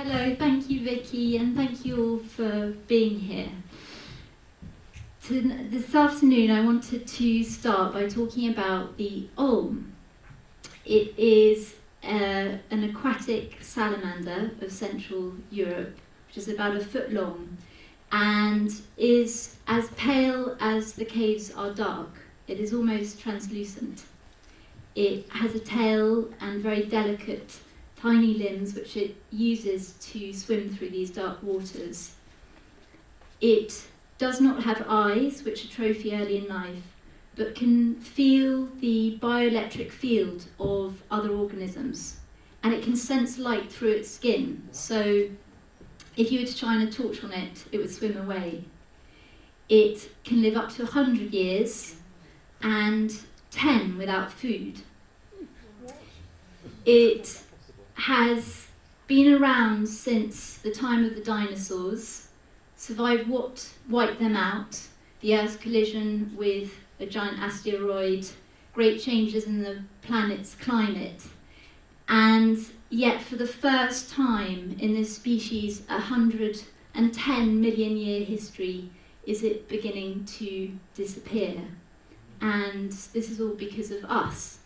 Hello, thank you Vicky, and thank you all for being here. This afternoon I wanted to start by talking about the olm. It is an aquatic salamander of Central Europe, which is about 1 foot long, and is as pale as the caves are dark. It is almost translucent. It has a tail and very delicate tiny limbs which it uses to swim through these dark waters. It does not have eyes, which are trophy early in life, but can feel the bioelectric field of other organisms, and it can sense light through its skin. So if you were to shine a torch on it, it would swim away. It can live up to 100 years and 10 without food. It has been around since the time of the dinosaurs, survived what wiped them out, the Earth's collision with a giant asteroid, great changes in the planet's climate, and yet for the first time in this species' 110 million year history is it beginning to disappear. And this is all because of us.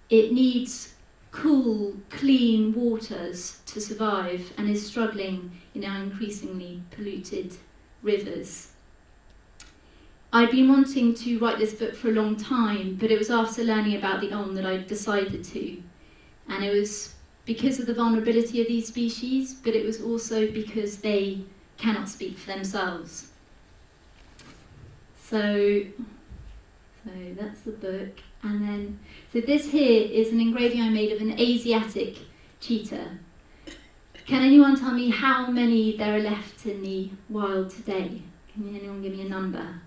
It needs cool, clean waters to survive and is struggling in our increasingly polluted rivers. I'd been wanting to write this book for a long time, but it was after learning about the olm that I decided to. And it was because of the vulnerability of these species, but it was also because they cannot speak for themselves. So that's the book. And then, so this here is an engraving I made of an Asiatic cheetah. Can anyone tell me how many there are left in the wild today? Can anyone give me a number?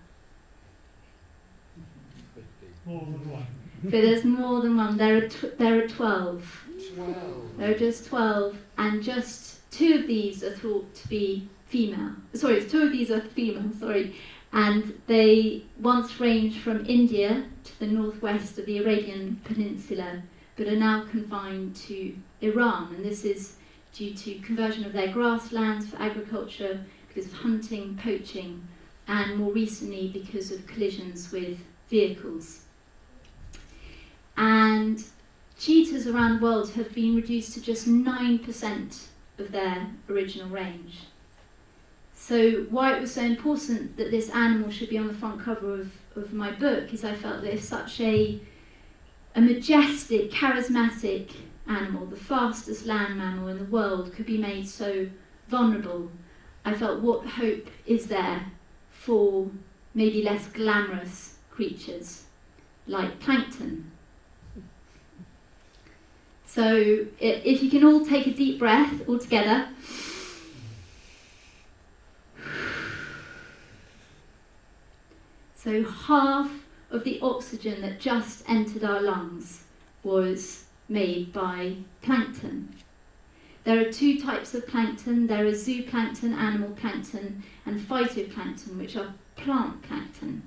More than one. So there's more than one. There are 12. 12. There are just 12, and just 2 of these are thought to be female. Sorry, 2 of these are female, sorry. And they once ranged from India to the northwest of the Arabian Peninsula, but are now confined to Iran. And this is due to conversion of their grasslands for agriculture, because of hunting, poaching, and more recently because of collisions with vehicles. And cheetahs around the world have been reduced to just 9% of their original range. So why it was so important that this animal should be on the front cover of my book is I felt that if such a majestic, charismatic animal, the fastest land mammal in the world, could be made so vulnerable, I felt what hope is there for maybe less glamorous creatures like plankton. So if you can all take a deep breath all together. So half of the oxygen that just entered our lungs was made by plankton. There are 2 types of plankton. There is zooplankton, animal plankton, and phytoplankton, which are plant plankton.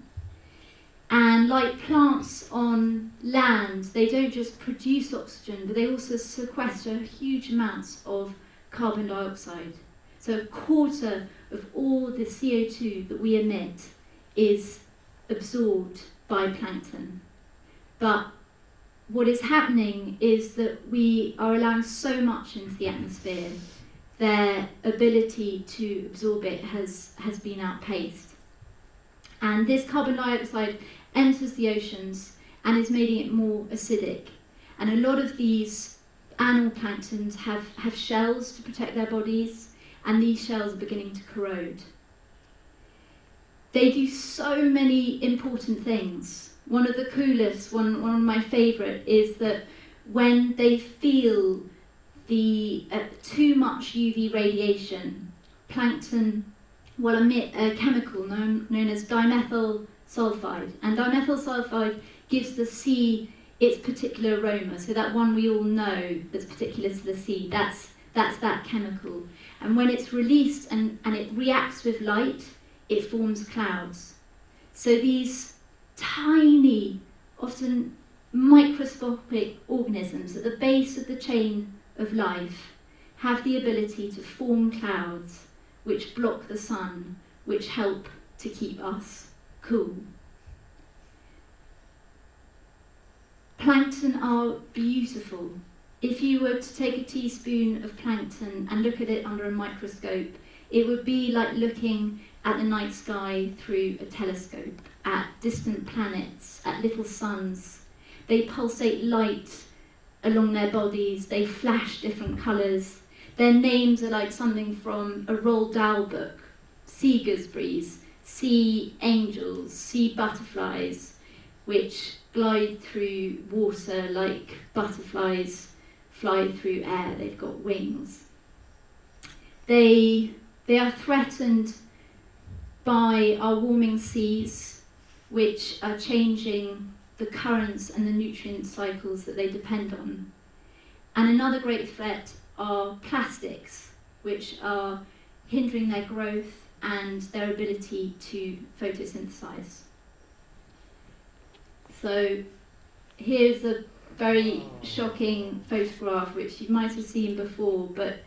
And like plants on land, they don't just produce oxygen, but they also sequester huge amounts of carbon dioxide. So 1/4 of all the CO2 that we emit is absorbed by plankton. But what is happening is that we are allowing so much into the atmosphere, their ability to absorb it has been outpaced. And this carbon dioxide enters the oceans and is making it more acidic. And a lot of these animal planktons have shells to protect their bodies, and these shells are beginning to corrode. They do so many important things. One of the coolest, one of my favourite, is that when they feel the too much UV radiation, plankton will emit a chemical known as dimethyl sulfide. And dimethyl sulfide gives the sea its particular aroma. So that one we all know that's particular to the sea, that's that chemical. And when it's released and it reacts with light, it forms clouds. So these tiny, often microscopic organisms at the base of the chain of life have the ability to form clouds which block the sun, which help to keep us cool. Plankton are beautiful. If you were to take a teaspoon of plankton and look at it under a microscope, it would be like looking at the night sky through a telescope, at distant planets, at little suns. They pulsate light along their bodies, they flash different colours. Their names are like something from a Roald Dahl book: sea gooseberries, sea angels, sea butterflies, which glide through water like butterflies fly through air. They've got wings. They are threatened by our warming seas, which are changing the currents and the nutrient cycles that they depend on. And another great threat are plastics, which are hindering their growth and their ability to photosynthesize. So here's a very shocking photograph, which you might have seen before, but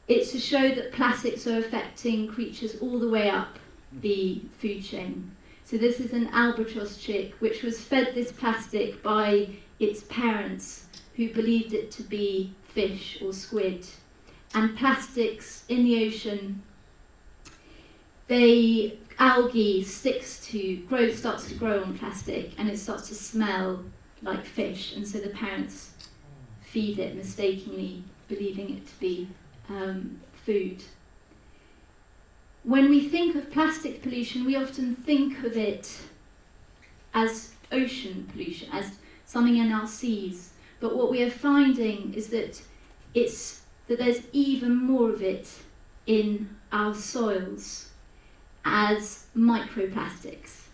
it's to show that plastics are affecting creatures all the way up the food chain. So this is an albatross chick, which was fed this plastic by its parents, who believed it to be fish or squid. And plastics in the ocean, algae starts to grow on plastic, and it starts to smell like fish, and so the parents feed it mistakenly, believing it to be food. When we think of plastic pollution, we often think of it as ocean pollution, as something in our seas. But what we are finding is that there's even more of it in our soils as microplastics.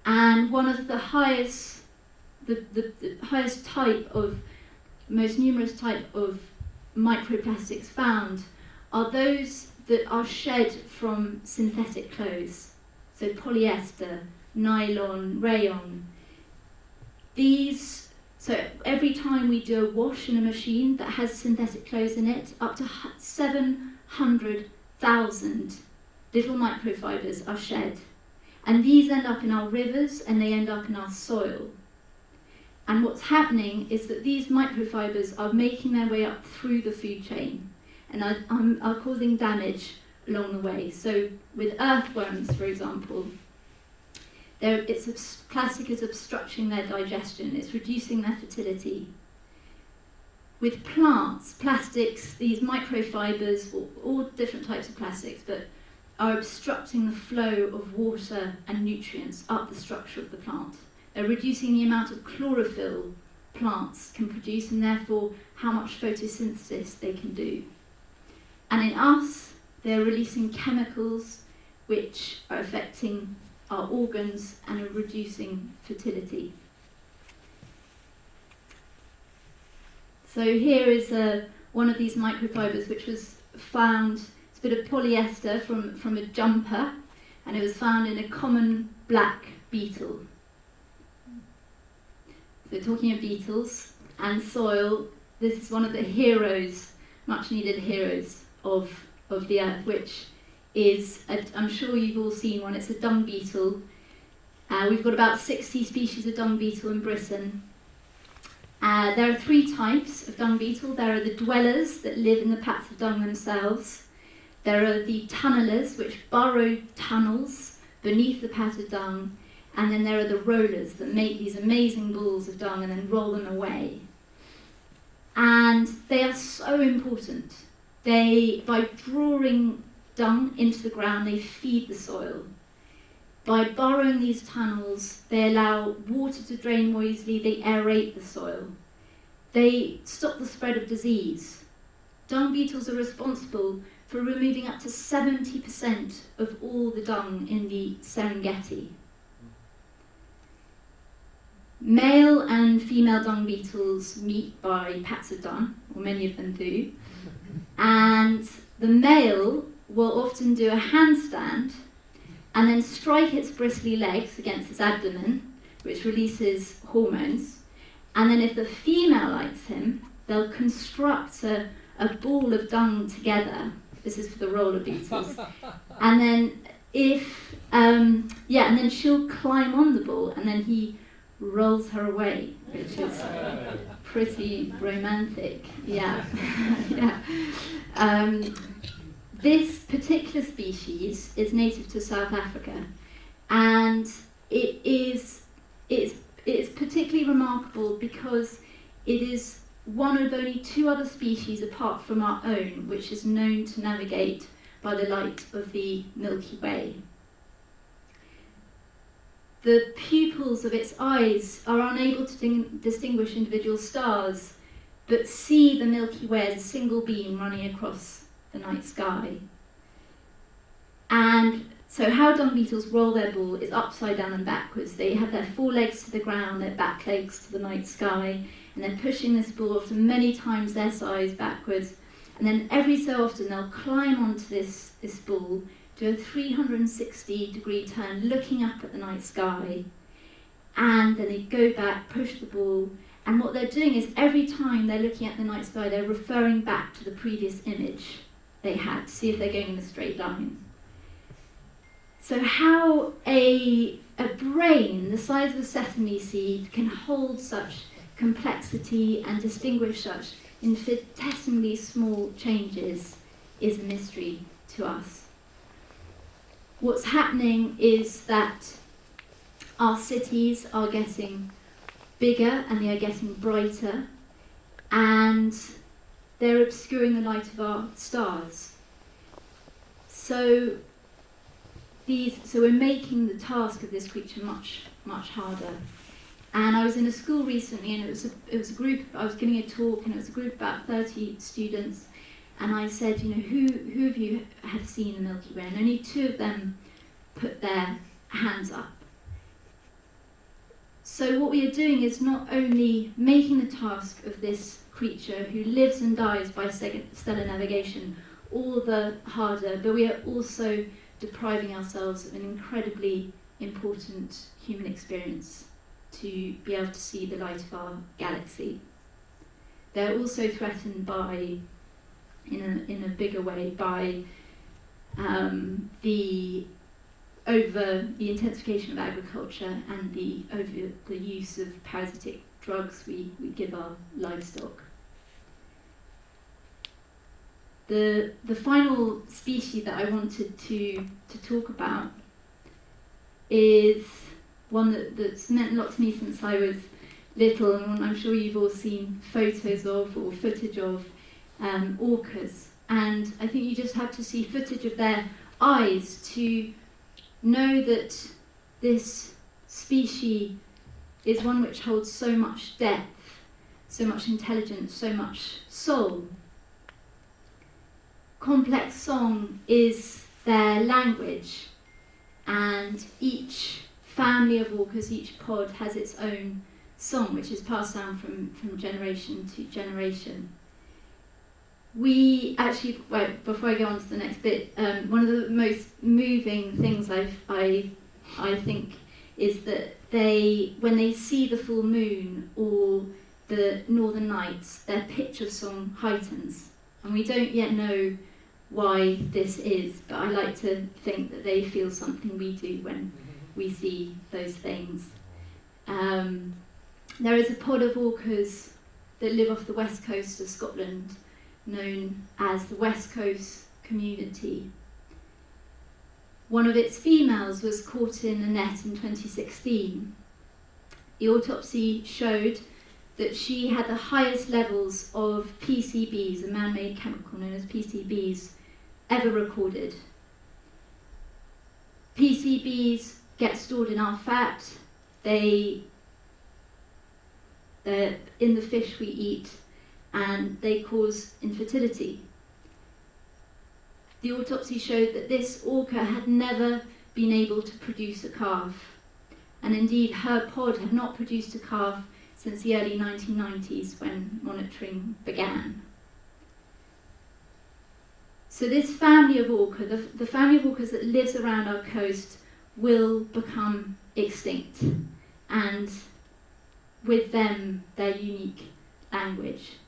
And one of the highest type of, most numerous type of microplastics found are those that are shed from synthetic clothes, so polyester, nylon, rayon. So every time we do a wash in a machine that has synthetic clothes in it, up to 700,000 little microfibers are shed. And these end up in our rivers and they end up in our soil. And what's happening is that these microfibers are making their way up through the food chain and are causing damage along the way. So with earthworms, for example, plastic is obstructing their digestion, it's reducing their fertility. With plants, plastics, these microfibers, all different types of plastics, but are obstructing the flow of water and nutrients up the structure of the plant. They're reducing the amount of chlorophyll plants can produce, and therefore how much photosynthesis they can do. And in us, they're releasing chemicals which are affecting our organs and are reducing fertility. So here is one of these microfibers which was found. It's a bit of polyester from a jumper, and it was found in a common black beetle. So talking of beetles and soil, this is one of the heroes, much needed heroes of the earth, which is, I'm sure you've all seen one, it's a dung beetle. We've got about 60 species of dung beetle in Britain. There are 3 types of dung beetle. There are the dwellers that live in the pats of dung themselves. There are the tunnelers, which burrow tunnels beneath the pat of dung. And then there are the rollers that make these amazing balls of dung and then roll them away. And they are so important. By drawing dung into the ground, they feed the soil. By burrowing these tunnels, they allow water to drain more easily, they aerate the soil. They stop the spread of disease. Dung beetles are responsible for removing up to 70% of all the dung in the Serengeti. Male and female dung beetles meet by pats of dung, or many of them do, and the male will often do a handstand and then strike its bristly legs against its abdomen, which releases hormones, and then if the female likes him, they'll construct a a ball of dung together. This is for the roller beetles. And then and then she'll climb on the ball, and then he rolls her away, which is pretty romantic. Yeah. Yeah. This particular species is native to South Africa, and it's particularly remarkable because it is one of only 2 other species apart from our own which is known to navigate by the light of the Milky Way. The pupils of its eyes are unable to distinguish individual stars, but see the Milky Way as a single beam running across the night sky. And so how dung beetles roll their ball is upside down and backwards. They have their forelegs to the ground, their back legs to the night sky, and they're pushing this ball often many times their size backwards. And then every so often they'll climb onto this ball, do a 360-degree turn, looking up at the night sky, and then they go back, push the ball, and what they're doing is every time they're looking at the night sky, they're referring back to the previous image they had to see if they're going in a straight line. So how a brain the size of a sesame seed can hold such complexity and distinguish such infinitesimally small changes is a mystery to us. What's happening is that our cities are getting bigger and they are getting brighter, and they're obscuring the light of our stars. So we're making the task of this creature much, much harder. And I was in a school recently, and it was a group. I was giving a talk, and it was a group of about 30 students. And I said, who of you have seen the Milky Way? And only 2 of them put their hands up. So what we are doing is not only making the task of this creature who lives and dies by stellar navigation all the harder, but we are also depriving ourselves of an incredibly important human experience to be able to see the light of our galaxy. They're also threatened by, in a bigger way, by the intensification of agriculture and the use of parasitic drugs we give our livestock. The final species that I wanted to talk about is one that's meant a lot to me since I was little, and one I'm sure you've all seen photos of or footage of, orcas. And I think you just have to see footage of their eyes to know that this species is one which holds so much depth, so much intelligence, so much soul. Complex song is their language, and each family of orcas, each pod, has its own song, which is passed down from generation to generation. We actually, before I go on to the next bit, one of the most moving things I think is that when they see the full moon or the northern lights, their pitch of song heightens. And we don't yet know why this is, but I like to think that they feel something we do when we see those things. There is a pod of orcas that live off the west coast of Scotland, known as the West Coast Community. One of its females was caught in a net in 2016. The autopsy showed that she had the highest levels of PCBs, a man-made chemical known as PCBs, ever recorded. PCBs get stored in our fat. They're in the fish we eat, and they cause infertility. The autopsy showed that this orca had never been able to produce a calf, and indeed her pod had not produced a calf since the early 1990s when monitoring began. So this family of orca, the family of orcas that lives around our coast, will become extinct, and with them their unique language.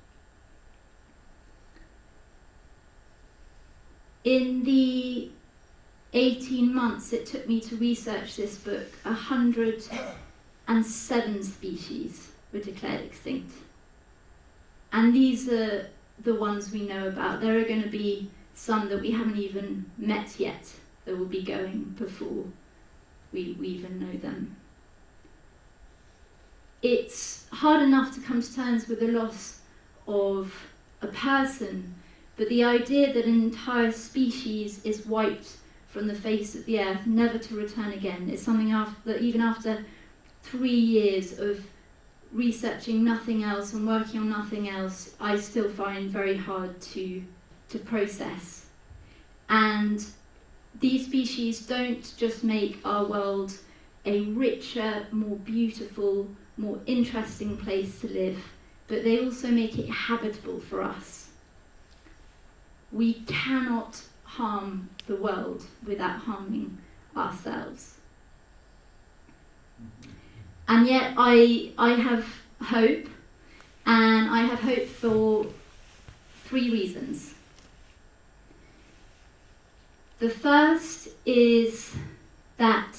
In the 18 months it took me to research this book, 107 species were declared extinct. And these are the ones we know about. There are going to be some that we haven't even met yet that will be going before we even know them. It's hard enough to come to terms with the loss of a person, but the idea that an entire species is wiped from the face of the earth, never to return again, is something that even after 3 years of researching nothing else and working on nothing else, I still find very hard to process. And these species don't just make our world a richer, more beautiful, more interesting place to live, but they also make it habitable for us. We cannot harm the world without harming ourselves. And yet I have hope, and I have hope for 3 reasons. The first is that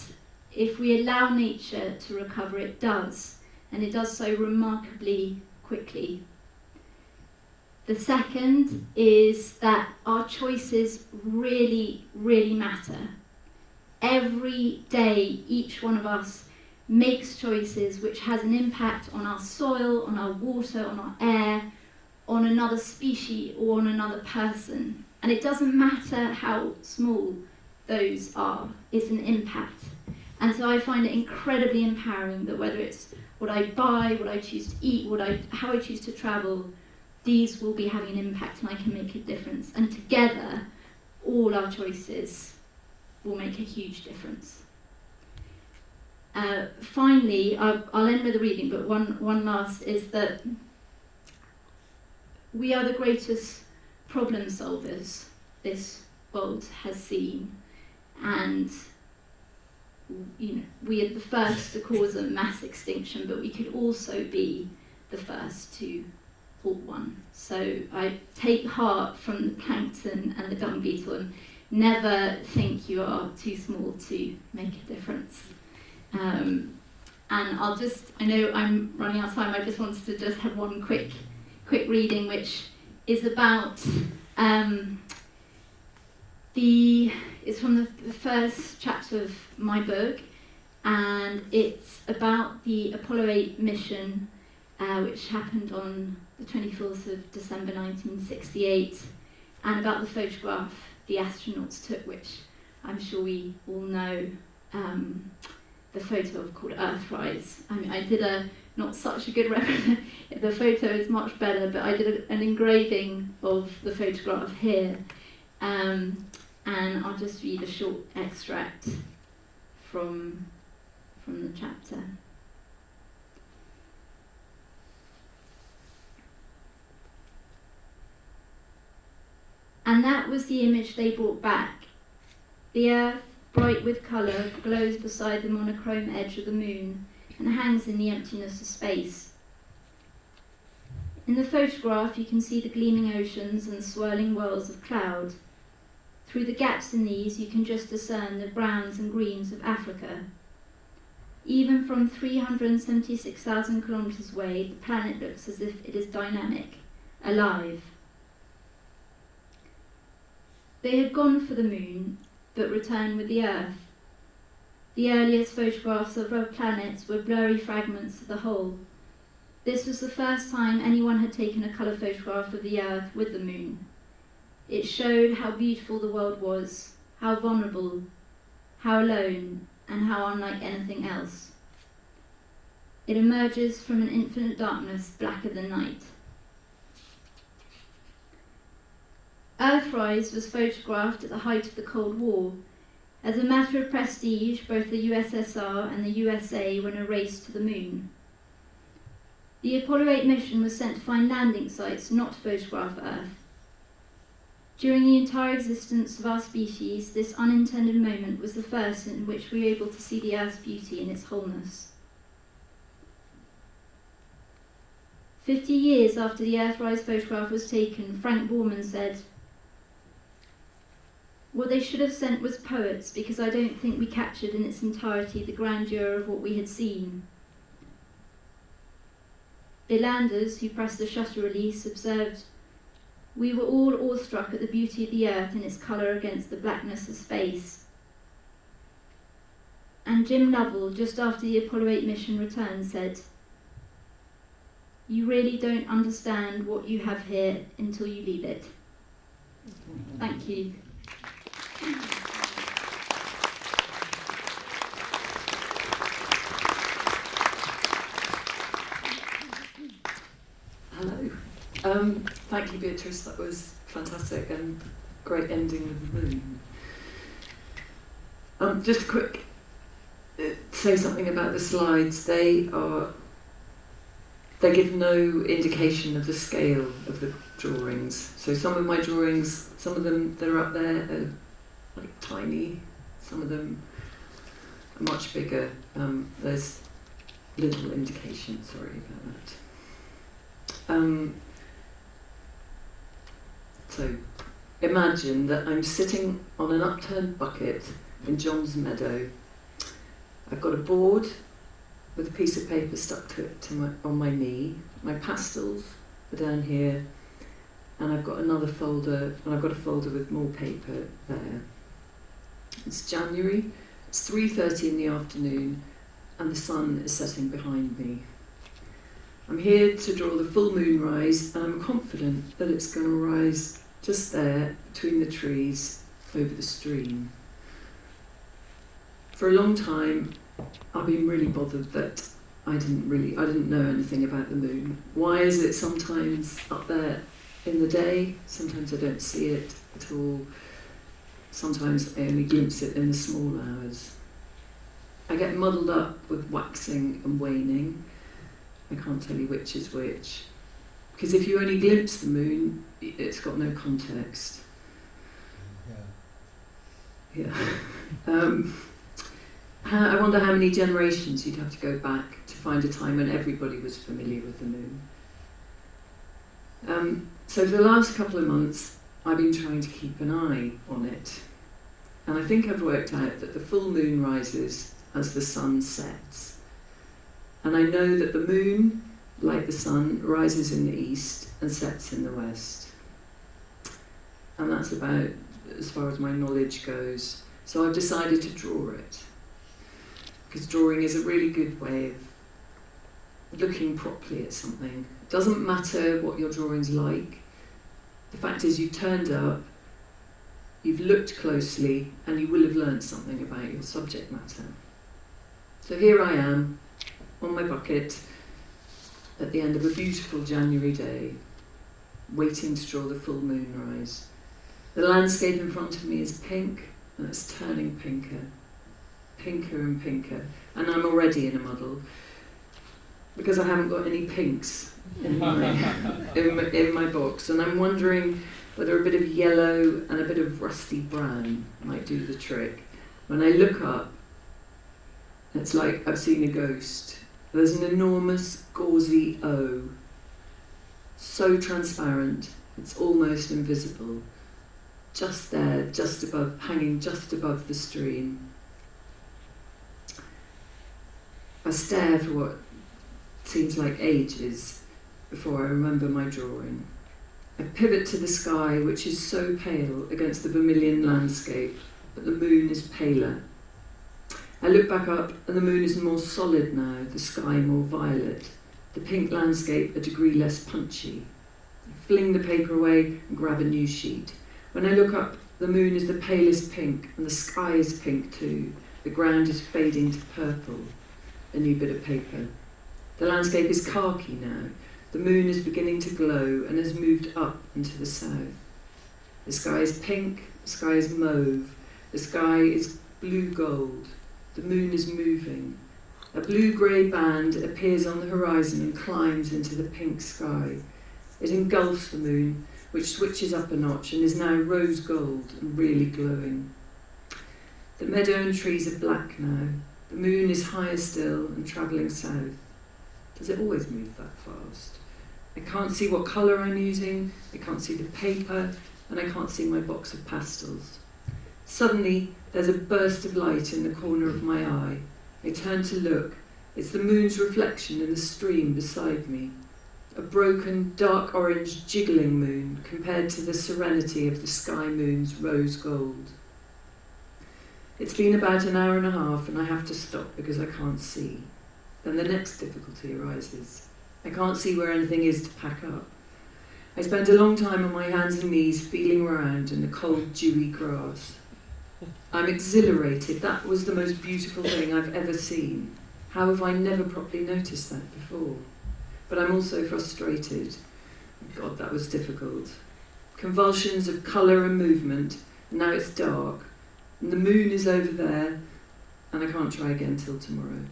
if we allow nature to recover, it does, and it does so remarkably quickly. The second is that our choices really, really matter. Every day, each one of us makes choices which has an impact on our soil, on our water, on our air, on another species or on another person. And it doesn't matter how small those are, it's an impact. And so I find it incredibly empowering that whether it's what I buy, what I choose to eat, how I choose to travel, these will be having an impact and I can make a difference. And together, all our choices will make a huge difference. Finally, I'll end with a reading, but one last is that we are the greatest problem solvers this world has seen, and we are the first to cause a mass extinction, but we could also be the first to halt one. So I take heart from the plankton and the dung beetle, and never think you are too small to make a difference. And I know I'm running out of time, I just wanted to just have one quick reading, which is about, it's from the first chapter of my book, and it's about the Apollo 8 mission, which happened on the 24th of December 1968, and about the photograph the astronauts took, which I'm sure we all know, the photo of called Earthrise. I mean, I did not such a good reference, the photo is much better, but I did an engraving of the photograph here, and I'll just read a short extract from the chapter. And that was the image they brought back. The Earth, bright with colour, glows beside the monochrome edge of the moon and hangs in the emptiness of space. In the photograph you can see the gleaming oceans and swirling whirls of cloud. Through the gaps in these you can just discern the browns and greens of Africa. Even from 376,000 kilometres away, the planet looks as if it is dynamic, alive. They had gone for the moon, but returned with the Earth. The earliest photographs of our planets were blurry fragments of the whole. This was the first time anyone had taken a colour photograph of the Earth with the moon. It showed how beautiful the world was, how vulnerable, how alone, and how unlike anything else. It emerges from an infinite darkness blacker than night. Earthrise was photographed at the height of the Cold War. As a matter of prestige, both the USSR and the USA were in a race to the moon. The Apollo 8 mission was sent to find landing sites, not to photograph Earth. During the entire existence of our species, this unintended moment was the first in which we were able to see the Earth's beauty in its wholeness. 50 years after the Earthrise photograph was taken, Frank Borman said, What they should have sent was poets, because I don't think we captured in its entirety the grandeur of what we had seen. Belanders, who pressed the shutter release, observed, "We were all awestruck at the beauty of the earth in its colour against the blackness of space." And Jim Lovell, just after the Apollo 8 mission returned, said, "You really don't understand what you have here until you leave it." Thank you. Hello. Thank you, Beatrice. That was fantastic and great ending with the moon. Just a quick say something about the slides. They give no indication of the scale of the drawings. So some of my drawings, some of them that are up there are like tiny. Some of them are much bigger. There's little indication. Sorry about that. So imagine that I'm sitting on an upturned bucket in John's meadow. I've got a board with a piece of paper stuck to it on my knee. My pastels are down here, and I've got another folder, and I've got a folder with more paper there. It's January, it's 3:30 in the afternoon, and the sun is setting behind me. I'm here to draw the full moon rise, and I'm confident that it's going to rise just there between the trees over the stream. For a long time, I've been really bothered that I didn't know anything about the moon. Why is it sometimes up there in the day? Sometimes I don't see it at all. Sometimes I only glimpse it in the small hours. I get muddled up with waxing and waning. I can't tell you which is which. Because if you only glimpse the moon, it's got no context. Yeah. I wonder how many generations you'd have to go back to find a time when everybody was familiar with the moon. So for the last couple of months, I've been trying to keep an eye on it. And I think I've worked out that the full moon rises as the sun sets. And I know that the moon, like the sun, rises in the east and sets in the west. And that's about as far as my knowledge goes. So I've decided to draw it. Because drawing is a really good way of looking properly at something. It doesn't matter what your drawing's like. The fact is you've turned up, you've looked closely, and you will have learned something about your subject matter. So here I am, on my bucket, at the end of a beautiful January day, waiting to draw the full moon rise. The landscape in front of me is pink, and it's turning pinker and pinker, and I'm already in a muddle because I haven't got any pinks in my box, and I'm wondering whether a bit of yellow and a bit of rusty brown might do the trick. When I look up, it's like I've seen a ghost. There's an enormous gauzy O, so transparent it's almost invisible, just there, just above, hanging just above the stream. I stare for what seems like ages before I remember my drawing. I pivot to the sky, which is so pale against the vermilion landscape, but the moon is paler. I look back up, and the moon is more solid now, the sky more violet, the pink landscape a degree less punchy. I fling the paper away and grab a new sheet. When I look up, the moon is the palest pink, and the sky is pink too. The ground is fading to purple. A new bit of paper. The landscape is khaki now. The moon is beginning to glow and has moved up into the south. The sky is pink, the sky is mauve, the sky is blue gold. The moon is moving. A blue-grey band appears on the horizon and climbs into the pink sky. It engulfs the moon, which switches up a notch and is now rose gold and really glowing. The meadow and trees are black now. The moon is higher still and travelling south. Does it always move that fast? I can't see what colour I'm using, I can't see the paper, and I can't see my box of pastels. Suddenly, there's a burst of light in the corner of my eye. I turn to look. It's the moon's reflection in the stream beside me. A broken, dark orange, jiggling moon compared to the serenity of the sky moon's rose gold. It's been about an hour and a half and I have to stop because I can't see. Then the next difficulty arises. I can't see where anything is to pack up. I spent a long time on my hands and knees feeling around in the cold, dewy grass. I'm exhilarated. That was the most beautiful thing I've ever seen. How have I never properly noticed that before? But I'm also frustrated. God, that was difficult. Convulsions of colour and movement, and now it's dark, and the moon is over there, and I can't try again till tomorrow.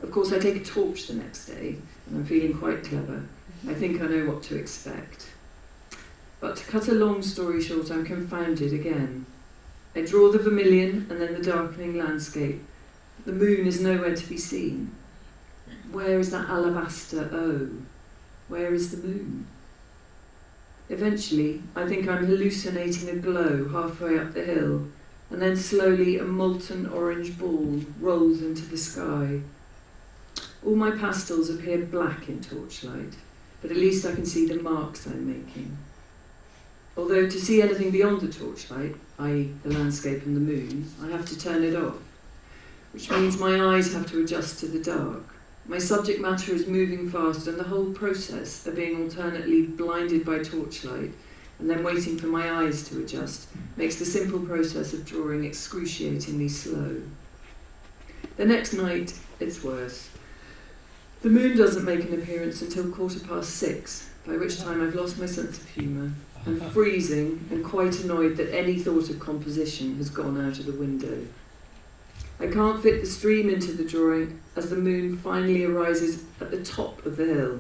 Of course, I take a torch the next day, and I'm feeling quite clever. I think I know what to expect. But to cut a long story short, I'm confounded again. I draw the vermilion and then the darkening landscape. The moon is nowhere to be seen. Where is that alabaster O? Where is the moon? Eventually, I think I'm hallucinating a glow halfway up the hill, and then slowly a molten orange ball rolls into the sky. All my pastels appear black in torchlight, but at least I can see the marks I'm making. Although to see anything beyond the torchlight, i.e. the landscape and the moon, I have to turn it off, which means my eyes have to adjust to the dark. My subject matter is moving fast, and the whole process of being alternately blinded by torchlight and then waiting for my eyes to adjust makes the simple process of drawing excruciatingly slow. The next night, it's worse. The moon doesn't make an appearance until 6:15, by which time I've lost my sense of humour. I'm freezing and quite annoyed that any thought of composition has gone out of the window. I can't fit the stream into the drawing as the moon finally arises at the top of the hill.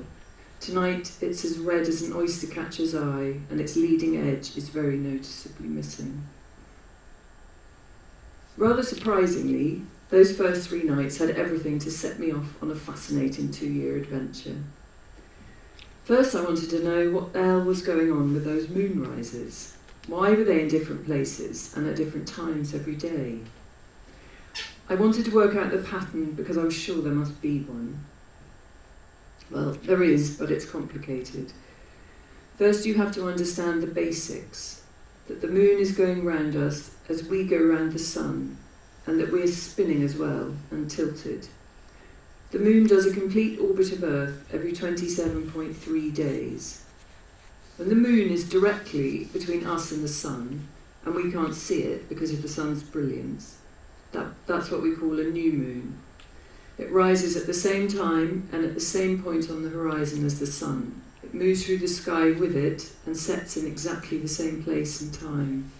Tonight it's as red as an oyster catcher's eye, and its leading edge is very noticeably missing. Rather surprisingly, those first 3 nights had everything to set me off on a fascinating 2-year adventure. First, I wanted to know what the hell was going on with those moonrises. Why were they in different places and at different times every day? I wanted to work out the pattern because I was sure there must be one. Well, there is, but it's complicated. First, you have to understand the basics, that the moon is going round us as we go round the sun, and that we're spinning as well and tilted. The moon does a complete orbit of Earth every 27.3 days. When the moon is directly between us and the sun, and we can't see it because of the sun's brilliance, that's what we call a new moon. It rises at the same time and at the same point on the horizon as the sun. It moves through the sky with it and sets in exactly the same place and time.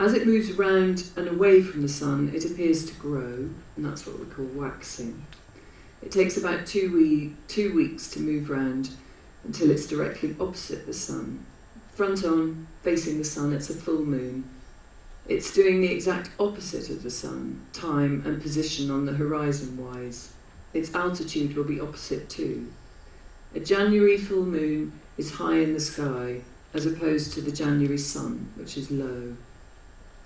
As it moves around and away from the sun, it appears to grow, and that's what we call waxing. It takes about 2 weeks to move round until it's directly opposite the sun. Front on, facing the sun, it's a full moon. It's doing the exact opposite of the sun, time and position on the horizon-wise. Its altitude will be opposite too. A January full moon is high in the sky, as opposed to the January sun, which is low.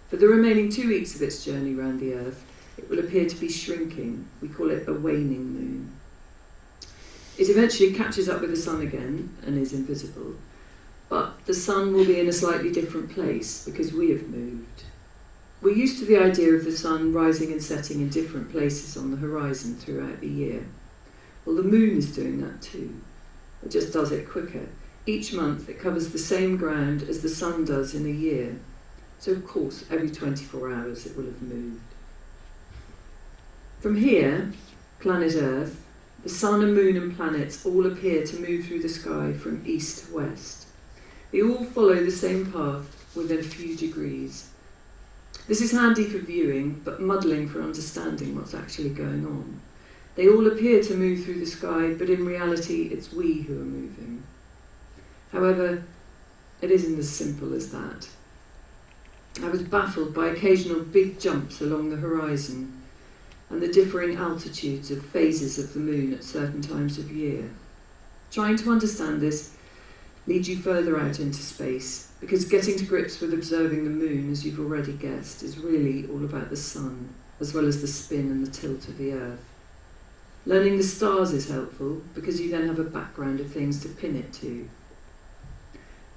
For the remaining 2 weeks of its journey round the Earth, it will appear to be shrinking. We call it a waning moon. It eventually catches up with the sun again and is invisible, but the sun will be in a slightly different place because we have moved. We're used to the idea of the sun rising and setting in different places on the horizon throughout the year. Well, the moon is doing that too. It just does it quicker. Each month it covers the same ground as the sun does in a year. So of course, every 24 hours it will have moved. From here, planet Earth, the sun and moon and planets all appear to move through the sky from east to west. They all follow the same path within a few degrees. This is handy for viewing, but muddling for understanding what's actually going on. They all appear to move through the sky, but in reality it's we who are moving. However, it isn't as simple as that. I was baffled by occasional big jumps along the horizon and the differing altitudes of phases of the moon at certain times of year. Trying to understand this leads you further out into space, because getting to grips with observing the moon, as you've already guessed, is really all about the sun, as well as the spin and the tilt of the Earth. Learning the stars is helpful, because you then have a background of things to pin it to.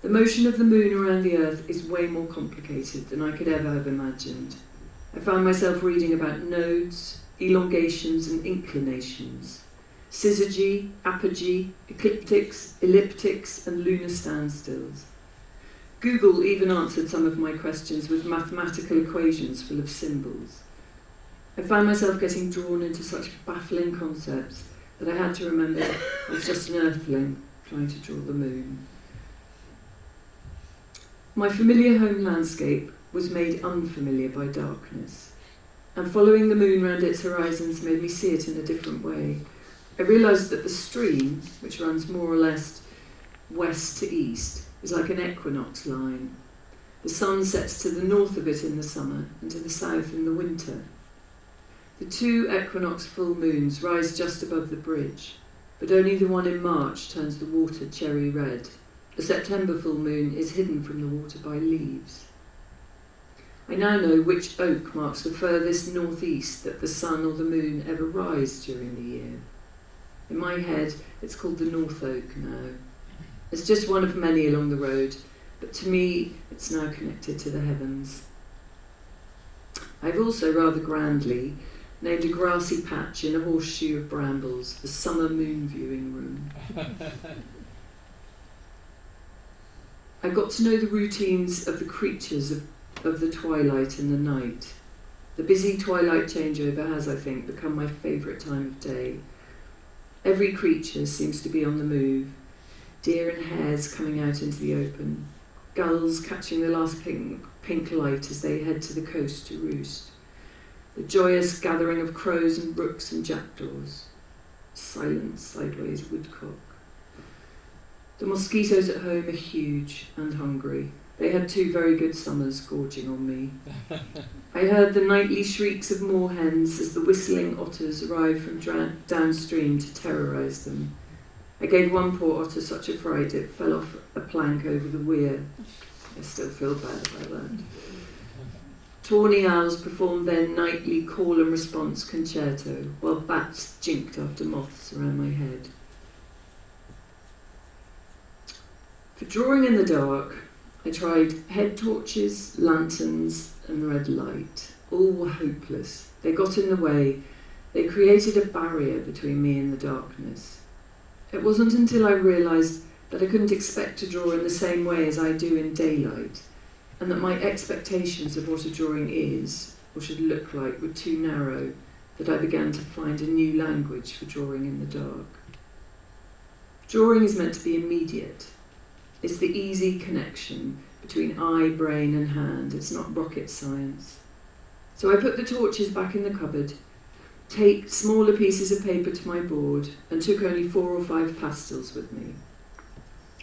The motion of the moon around the Earth is way more complicated than I could ever have imagined. I found myself reading about nodes, elongations and inclinations, syzygy, apogee, ecliptics, elliptics and lunar standstills. Google even answered some of my questions with mathematical equations full of symbols. I found myself getting drawn into such baffling concepts that I had to remember I was just an earthling trying to draw the moon. My familiar home landscape was made unfamiliar by darkness, and following the moon round its horizons made me see it in a different way. I realised that the stream, which runs more or less west to east, is like an equinox line. The sun sets to the north of it in the summer and to the south in the winter. The two equinox full moons rise just above the bridge, but only the one in March turns the water cherry red. The September full moon is hidden from the water by leaves. I now know which oak marks the furthest northeast that the sun or the moon ever rise during the year. In my head, it's called the Norfolk now. It's just one of many along the road, but to me, it's now connected to the heavens. I've also rather grandly named a grassy patch in a horseshoe of brambles the summer moon viewing room. I got to know the routines of the creatures of the twilight and the night. The busy twilight changeover has, I think, become my favourite time of day. Every creature seems to be on the move. Deer and hares coming out into the open. Gulls catching the last pink light as they head to the coast to roost. The joyous gathering of crows and rooks and jackdaws. Silent sideways woodcock. The mosquitoes at home are huge and hungry. They had 2 very good summers gorging on me. I heard the nightly shrieks of moorhens as the whistling otters arrived from downstream to terrorise them. I gave one poor otter such a fright it fell off a plank over the weir. I still feel bad about that. Tawny owls performed their nightly call and response concerto, while bats jinked after moths around my head. For drawing in the dark, I tried head torches, lanterns and red light. All were hopeless. They got in the way. They created a barrier between me and the darkness. It wasn't until I realised that I couldn't expect to draw in the same way as I do in daylight, and that my expectations of what a drawing is, or should look like, were too narrow, that I began to find a new language for drawing in the dark. Drawing is meant to be immediate. It's the easy connection between eye, brain and hand. It's not rocket science. So I put the torches back in the cupboard, taped smaller pieces of paper to my board and took only 4 or 5 pastels with me.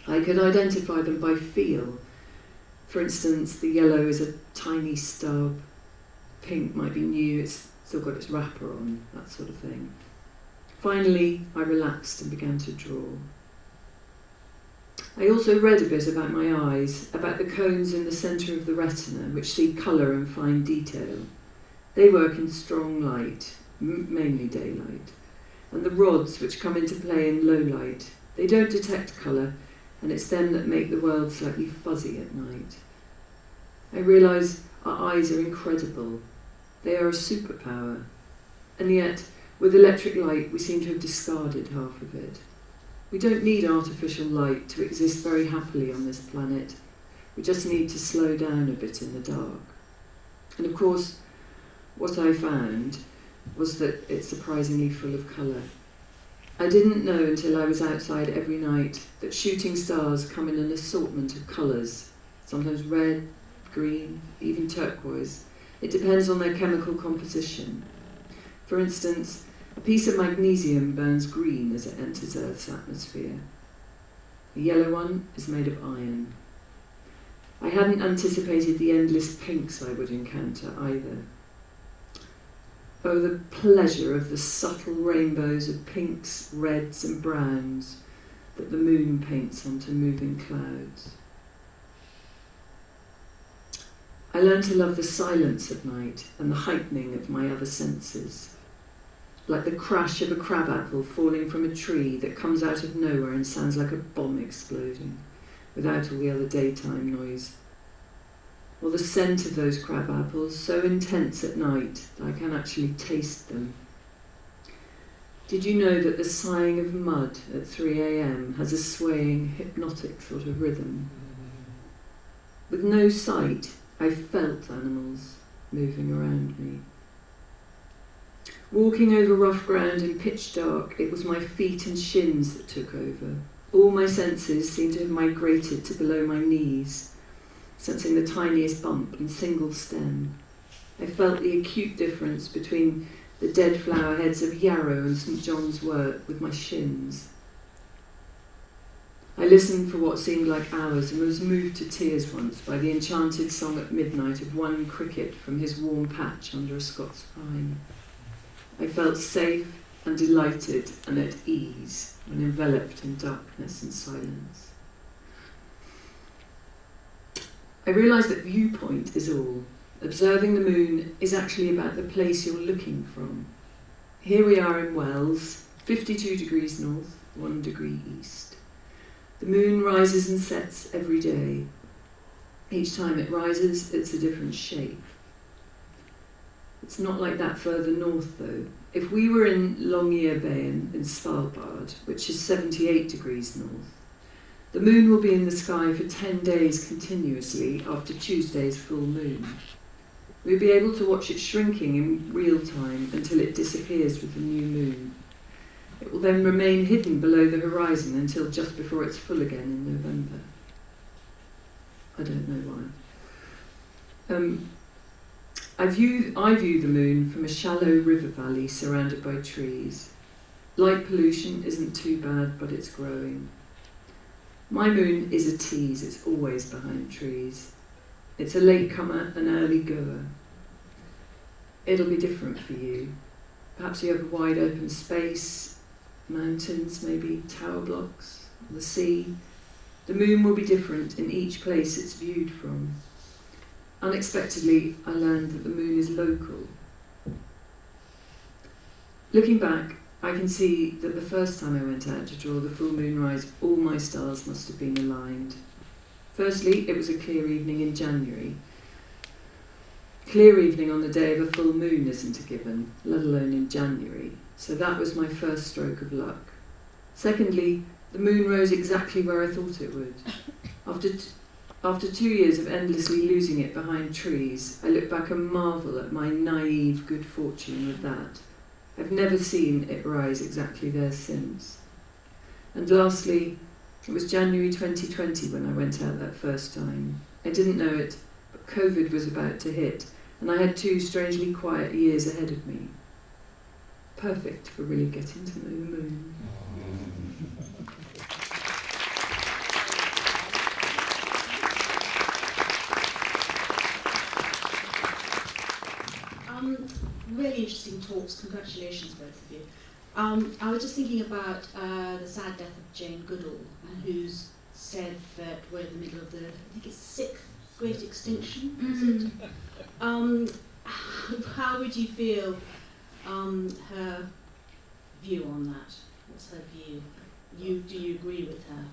I could identify them by feel. For instance, the yellow is a tiny stub, pink might be new, it's still got its wrapper on, that sort of thing. Finally, I relaxed and began to draw. I also read a bit about my eyes, about the cones in the centre of the retina, which see colour and fine detail. They work in strong light, mainly daylight, and the rods which come into play in low light. They don't detect colour, and it's them that make the world slightly fuzzy at night. I realise our eyes are incredible. They are a superpower, and yet, with electric light, we seem to have discarded half of it. We don't need artificial light to exist very happily on this planet. We just need to slow down a bit in the dark. And of course, what I found was that it's surprisingly full of colour. I didn't know until I was outside every night that shooting stars come in an assortment of colours, sometimes red, green, even turquoise. It depends on their chemical composition. For instance, a piece of magnesium burns green as it enters Earth's atmosphere. The yellow one is made of iron. I hadn't anticipated the endless pinks I would encounter either. Oh, the pleasure of the subtle rainbows of pinks, reds and browns that the moon paints onto moving clouds. I learned to love the silence at night and the heightening of my other senses, like the crash of a crabapple falling from a tree that comes out of nowhere and sounds like a bomb exploding, without all the other daytime noise. Or the scent of those crabapples, so intense at night that I can actually taste them. Did you know that the sighing of mud at 3 a.m. has a swaying, hypnotic sort of rhythm? With no sight, I felt animals moving around me. Walking over rough ground in pitch dark, it was my feet and shins that took over. All my senses seemed to have migrated to below my knees, sensing the tiniest bump and single stem. I felt the acute difference between the dead flower heads of yarrow and St. John's wort with my shins. I listened for what seemed like hours and was moved to tears once by the enchanted song at midnight of one cricket from his warm patch under a Scots pine. I felt safe and delighted and at ease when enveloped in darkness and silence. I realised that viewpoint is all. Observing the moon is actually about the place you're looking from. Here we are in Wells, 52 degrees north, 1 degree east. The moon rises and sets every day. Each time it rises, it's a different shape. It's not like that further north, though. If we were in Longyearbyen in Svalbard, which is 78 degrees north, the moon will be in the sky for 10 days continuously after Tuesday's full moon. We'll be able to watch it shrinking in real time until it disappears with the new moon. It will then remain hidden below the horizon until just before it's full again in November. I don't know why. I view the moon from a shallow river valley surrounded by trees. Light pollution isn't too bad, but it's growing. My moon is a tease, it's always behind trees. It's a latecomer, an early goer. It'll be different for you. Perhaps you have a wide open space, mountains, maybe tower blocks, the sea. The moon will be different in each place it's viewed from. Unexpectedly, I learned that the moon is local. Looking back, I can see that the first time I went out to draw the full moon rise, all my stars must have been aligned. Firstly, it was a clear evening in January. Clear evening on the day of a full moon isn't a given, let alone in January, so that was my first stroke of luck. Secondly, the moon rose exactly where I thought it would. After 2 years of endlessly losing it behind trees, I look back and marvel at my naive good fortune with that. I've never seen it rise exactly there since. And lastly, it was January 2020 when I went out that first time. I didn't know it, but COVID was about to hit, and I had 2 strangely quiet years ahead of me. Perfect for really getting to know the moon. Really interesting talks. Congratulations, both of you. I was just thinking about the sad death of Jane Goodall, who's said that we're in the middle of the, I think it's 6th great extinction, is it? How would you feel her view on that? What's her view? Do you agree with her?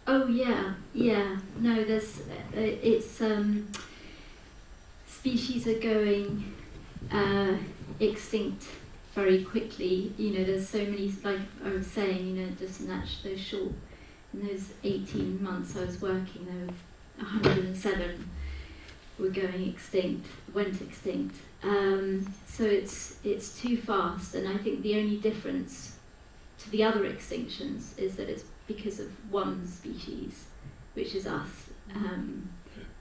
Oh yeah. No, there's it's species are going extinct very quickly. You know, there's so many, like I was saying, you know, just in those short, in those 18 months I was working, there were 107 were going extinct, went extinct. So it's too fast, and I think the only difference to the other extinctions is that it's because of one species, which is us.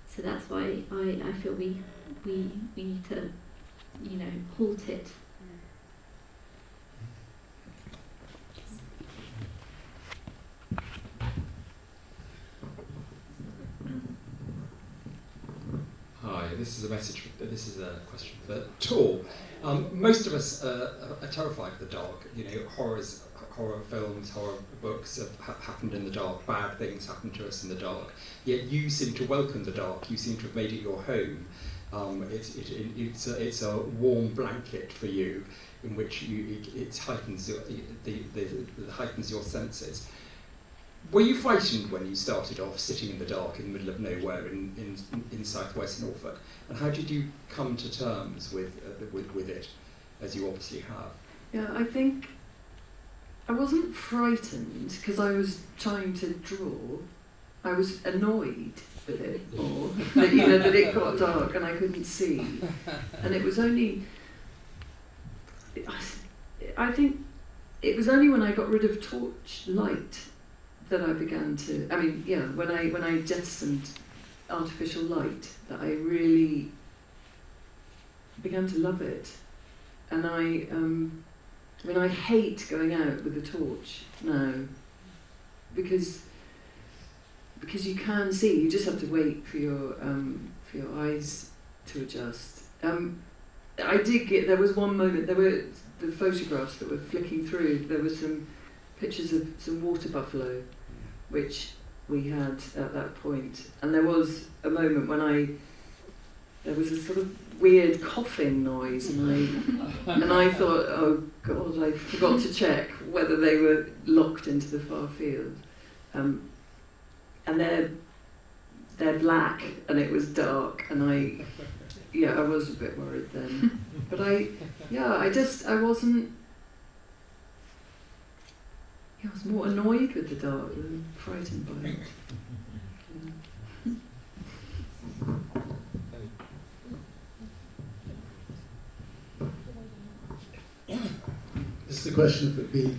So that's why I feel we need to, you know, halt it. Hi, this is a message. This is a question for Tor. Most of us are terrified of the dark. You know, horror films, horror books have happened in the dark. Bad things happen to us in the dark. Yet you seem to welcome the dark. You seem to have made it your home. It's a warm blanket for you, in which it heightens heightens your senses. Were you frightened when you started off sitting in the dark in the middle of nowhere in southwest Norfolk? And how did you come to terms with it, as you obviously have? Yeah, I think I wasn't frightened because I was trying to draw. I was annoyed with it more, that, that it got dark and I couldn't see. And it was only, I think it was only when I got rid of torch light that I began to, when I jettisoned artificial light, that I really began to love it. And I hate going out with a torch now, because you can see. You just have to wait for your eyes to adjust. I did get. There was one moment. There were the photographs that were flicking through. There were some pictures of some water buffalo, which we had at that point. And there was a moment when there was a sort of weird coughing noise, and I thought, oh God, I forgot to check whether they were locked into the far field. And they're black, and it was dark, and I was a bit worried then. But I wasn't. I was more annoyed with the dark than frightened by it. This is a question for B.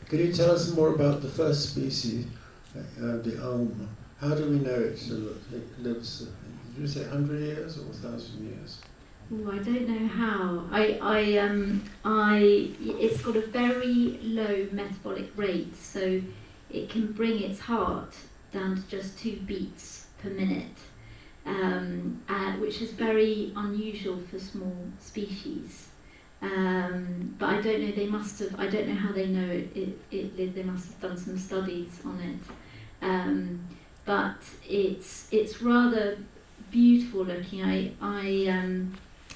Can you tell us more about the first species, the elm? How do we know it lives, did you say 100 years or 1,000 years? Oh, I don't know how. It's got a very low metabolic rate, so it can bring its heart down to just 2 beats per minute, which is very unusual for small species. But I don't know. I don't know how they know it lived. They must have done some studies on it. But it's rather beautiful looking.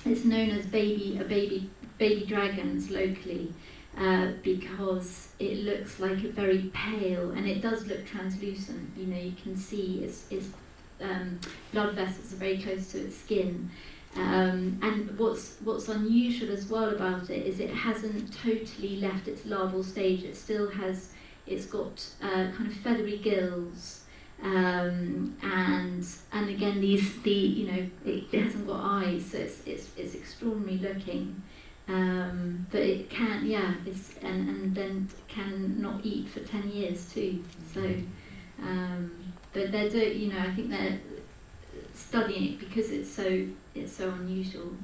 It's known as baby dragons locally, because it looks like a very pale, and it does look translucent. You can see its blood vessels are very close to its skin. And what's unusual as well about it is it hasn't totally left its larval stage. It's got kind of feathery gills. And again, it hasn't got eyes, so it's extraordinary looking. But it can, and then can not eat for 10 years too. So, but I think they're studying it because it's so unusual.